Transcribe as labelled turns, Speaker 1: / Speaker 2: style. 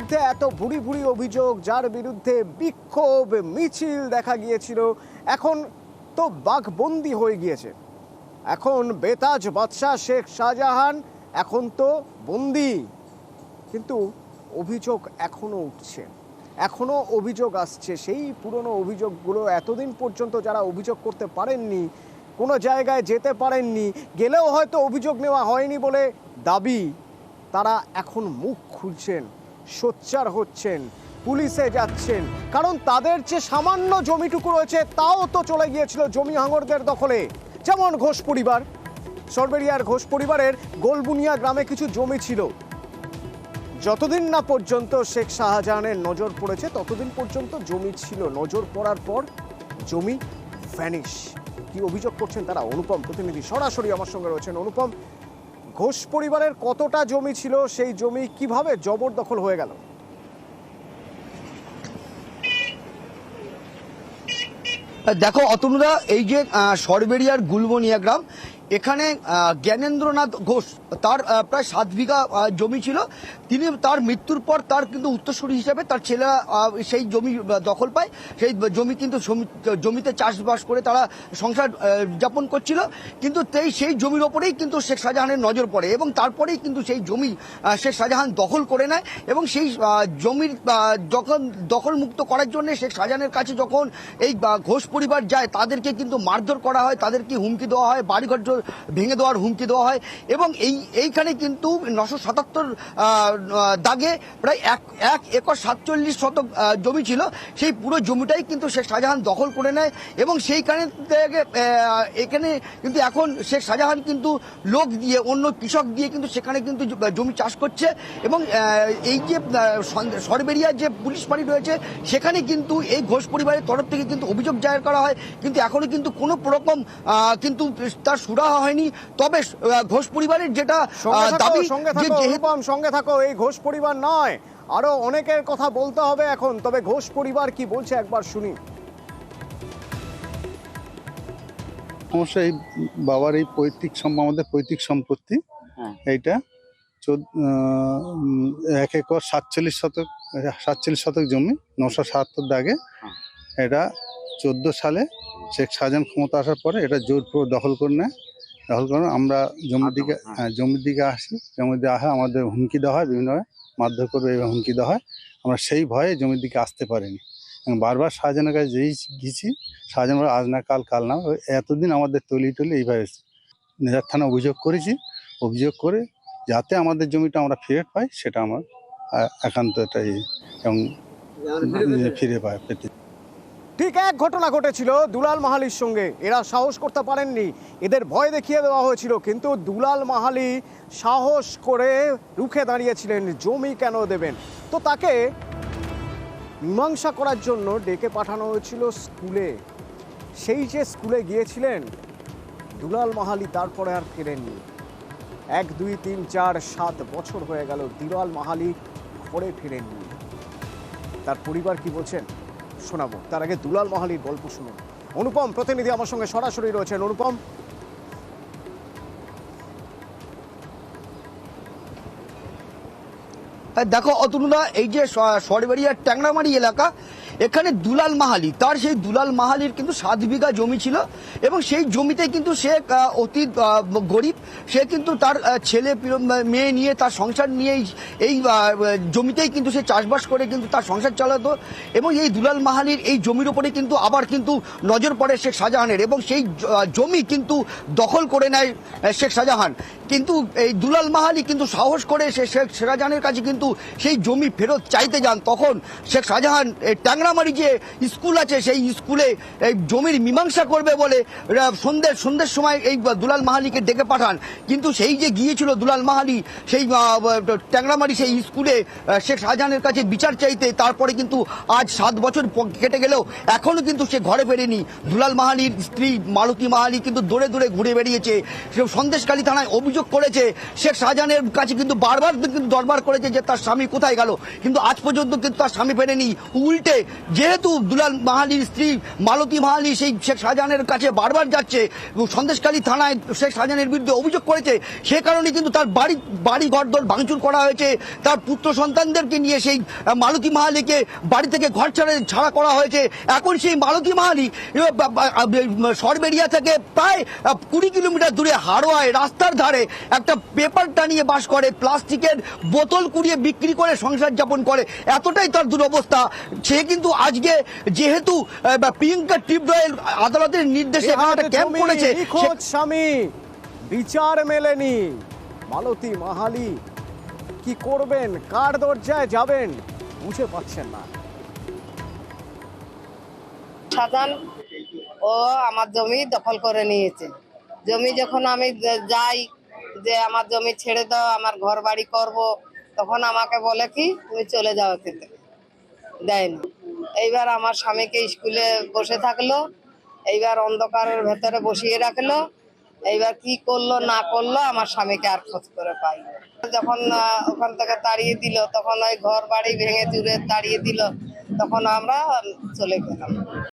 Speaker 1: বিরুদ্ধে এত ভুরি ভুরি অভিযোগ, যার বিরুদ্ধে বিক্ষোভ মিছিল দেখা গিয়েছিল, এখন তো বাঘবন্দি হয়ে গিয়েছে। এখন বেতাজ বাদশাহ শেখ শাহজাহান এখন তো বন্দি, কিন্তু অভিযোগ এখনো উঠছে, এখনো অভিযোগ আসছে। সেই পুরনো অভিযোগগুলো এতদিন পর্যন্ত যারা অভিযোগ করতে পারেননি, কোনো জায়গায় যেতে পারেননি, গেলেও হয়তো অভিযোগ নেওয়া হয়নি বলে দাবি, তারা এখন মুখ খুলছেন, সোচ্চার হচ্ছেন, পুলিশে যাচ্ছেন। কারণ তাদের যে সামান্য জমিটুকু রয়েছে তাও তো চলে গিয়েছিল জমি হাঙরদের দখলে। যেমন ঘোষ পরিবার, সরবেরিয়ার ঘোষ পরিবারের গোলবুনিয়া গ্রামে কিছু জমি ছিল, যতদিন না পর্যন্ত শেখ শাহজাহানের নজর পড়েছে ততদিন পর্যন্ত জমি ছিল। নজর পড়ার পর জমি ভ্যানিশ। কি অভিযোগ করছেন তারা? অনুপম প্রতিনিধি সরাসরি আমার সঙ্গে রয়েছেন। অনুপম, ঘোষ পরিবারের কতটা জমি ছিল, সেই জমি কিভাবে জবরদখল হয়ে গেল?
Speaker 2: দেখো অতনুদা, এই যে সরবেরিয়ার গুলবনিয়া গ্রাম, এখানে জ্ঞানেন্দ্রনাথ ঘোষ, তার প্রায় 7 বিঘা জমি ছিল। তিনি তার মৃত্যুর পর তার কিন্তু উত্তরসূরি হিসেবে তার ছেলেরা সেই জমি দখল পায়। সেই জমি কিন্তু জমিতে চাষবাস করে তারা সংসার যাপন করছিল। কিন্তু সেই জমির ওপরেই কিন্তু শেখ শাহজাহানের নজর পড়ে এবং তারপরেই কিন্তু সেই জমি শেখ শাহজাহান দখল করে নেয়। এবং সেই জমির যখন দখলমুক্ত করার জন্য শেখ শাহজাহানের কাছে যখন এই ঘোষ পরিবার যায়, তাদেরকে কিন্তু মারধর করা হয়, তাদেরকে হুমকি দেওয়া হয়, বাড়িঘর ভেঙে দেওয়ার হুমকি দেওয়া হয়। এবং এইখানে কিন্তু 977 দাগে প্রায় 1 একর 47 শতক জমি ছিল। সেই পুরো জমিটাই কিন্তু শেখ শাহজাহান দখল করে নেয় এবং সেইখানে থেকে এখানে কিন্তু এখন শেখ শাহজাহান কিন্তু লোক দিয়ে, অন্য কৃষক দিয়ে কিন্তু সেখানে কিন্তু জমি চাষ করছে। এবং এই যে সরবেরিয়ার যে পুলিশ ফাঁড়ি রয়েছে, সেখানে কিন্তু এই ঘোষ পরিবারের তরফ থেকে কিন্তু অভিযোগ দায়ের করা হয়, কিন্তু এখনো কিন্তু কোনো রকম কিন্তু তার সুরাহা হয়নি। তবে ঘোষ পরিবারের যেটা দাবি,
Speaker 1: সঙ্গে থাকো, এই ঘোষ পরিবার নয়, আরো অনেকের কথা বলতে হবে এখন। তবে ঘোষ পরিবার কি বলছে একবার শুনি।
Speaker 3: সমস্যা এই বাবার এই আমাদের পৈতৃক সম্পত্তি, এইটা 1 একর 47 শতক জমি, 977 দাগে। এটা 14 সালে শেখ শাহজাহান ক্ষমতা আসার পরে এটা জোরপূর্বক দখল করে নেয়। আমরা জমির দিকে আসি, জমির দিকে আসা আমাদের হুমকি দেওয়া হয়, বিভিন্নভাবে মারধর করবে এবং হুমকি দেওয়া হয়। আমরা সেই ভয়ে জমির দিকে আসতে পারিনি এবং বারবার শাহজাহানের কাছে যেই গেছি, শাহজাহান বলে আজ না কাল, কাল না। এতদিন আমাদের তলি এইভাবে নেজার থানা অভিযোগ করেছি, অভিযোগ করে যাতে আমাদের জমিটা আমরা ফিরে পাই, সেটা আমার একান্ত এটাই এবং ফিরে পেতে।
Speaker 1: ঠিক এক ঘটনা ঘটেছিল দুলাল মাহালির সঙ্গে। এরা সাহস করতে পারেননি, এদের ভয় দেখিয়ে দেওয়া হয়েছিল, কিন্তু দুলাল মাহালি সাহস করে রুখে দাঁড়িয়েছিলেন। জমি কেন দেবেন? তো তাকে মীমাংসা করার জন্য ডেকে পাঠানো হয়েছিল স্কুলে। সেই যে স্কুলে গিয়েছিলেন দুলাল মাহালি, তারপরে আর ফেরেননি। 1, 2, 3, 4, 7 বছর হয়ে গেল দুলাল মাহালি ঘরে ফিরেননি। তার পরিবার কি বলছেন শোনাবো, তার আগে দুলাল মাহালির গল্প শুনুন। অনুপম প্রতিনিধি আমার সঙ্গে সরাসরি রয়েছেন। অনুপম,
Speaker 2: দেখো অতনুদা, এই যে সরবেরিয়ার ট্যাংরামারি এলাকা, এখানে দুলাল মাহালি, তার সেই দুলাল মাহালির কিন্তু 7 বিঘা জমি ছিল এবং সেই জমিতে কিন্তু সে অতি গরিব। সে কিন্তু তার ছেলে মেয়ে নিয়ে, তার সংসার নিয়ে এই জমিতেই কিন্তু সে চাষবাস করে কিন্তু তার সংসার চালাতো। এবং এই দুলাল মাহালির এই জমির উপরে কিন্তু আবার কিন্তু নজর পড়ে শেখ শাহজাহানের এবং সেই জমি কিন্তু দখল করে নেয় শেখ শাহজাহান। কিন্তু এই দুলাল মাহালি কিন্তু সাহস করে শেখ শাহজাহানের কাছে কিন্তু সেই জমি ফেরত চাইতে যান। তখন শেখ শাহজাহান ট্যাংরামারি যে স্কুল আছে, সেই স্কুলে এই জমির মীমাংসা করবে বলে সন্ধ্যের সময় এই দুলাল মাহালিকে ডেকে পাঠান। কিন্তু সেই যে গিয়েছিল দুলাল মাহালি সেই ট্যাংরামারি সেই স্কুলে শেখ শাহজাহানের কাছে বিচার চাইতে, তারপরে কিন্তু আজ 7 বছর কেটে গেলেও এখনো কিন্তু সে ঘরে ফেরেনি। দুলাল মাহালির স্ত্রী মালতী মাহালি কিন্তু দৌড়ে দৌড়ে ঘুরে বেরিয়েছে। সে সন্দেশখালী থানায় অভিযোগ করেছে, শেখ শাহজাহানের কাছে কিন্তু বারবার কিন্তু দরবার করেছে যে তার স্বামী কোথায় গেল, কিন্তু আজ পর্যন্ত কিন্তু তার স্বামী ফেরেনি। উল্টে যেহেতু দুলাল মাহালির স্ত্রী মালতী মাহালি সেই শেখ শাহজাহানের কাছে বারবার যাচ্ছে, সন্দেশখালী থানায় শেখ শাহজাহানের বিরুদ্ধে অভিযোগ করেছে, সে কারণে কিন্তু তার বাড়ি ঘরদোর ভাঙচুর করা হয়েছে। তার পুত্র সন্তানদেরকে নিয়ে সেই মালতী মাহালিকে বাড়ি থেকে ঘর ছাড়া করা হয়েছে। এখন সেই মালতী মাহালি সরবেরিয়া থেকে প্রায় 20 কিলোমিটার দূরে হাড়োয়ায় রাস্তার ধারে একটা পেপার টানিয়ে বাস করে, প্লাস্টিকের বোতল কুড়িয়ে বিক্রি করে সংসার যাপন করে। এতটাই তার দুরবস্থা। সে কিন্তু আজকে যেহেতু প্রিয়াঙ্কা টিবডয়েল আদালতের নির্দেশে একটা ক্যাম্প করেছে,
Speaker 1: নিখোঁজ স্বামী বিচার মেলেনি। মালতী মাহালি কি করবেন, কার দরজায় যাবেন বুঝে পাচ্ছেন না।
Speaker 4: শাহজাহান ও আমার জমি দখল করে নিয়েছে। জমি যখন আমি যাই যে আমার জমি ছেড়ে দাও, আমার ঘর বাড়ি করব, তখন আমাকে বলে কি তুমি চলে যাও এখান থেকে, দেয়নি। এইবার আমার স্বামীকে স্কুলে বসে থাকলো, এইবার অন্ধকারের ভেতরে বসিয়ে রাখলো। এইবার কি করলো না করলো আমার স্বামীকে আর খোঁজ করে পাই। যখন ওখান থেকে তাড়িয়ে দিল, তখন ওই ঘর বাড়ি ভেঙে চুরে তাড়িয়ে দিল, তখন আমরা চলে গেলাম।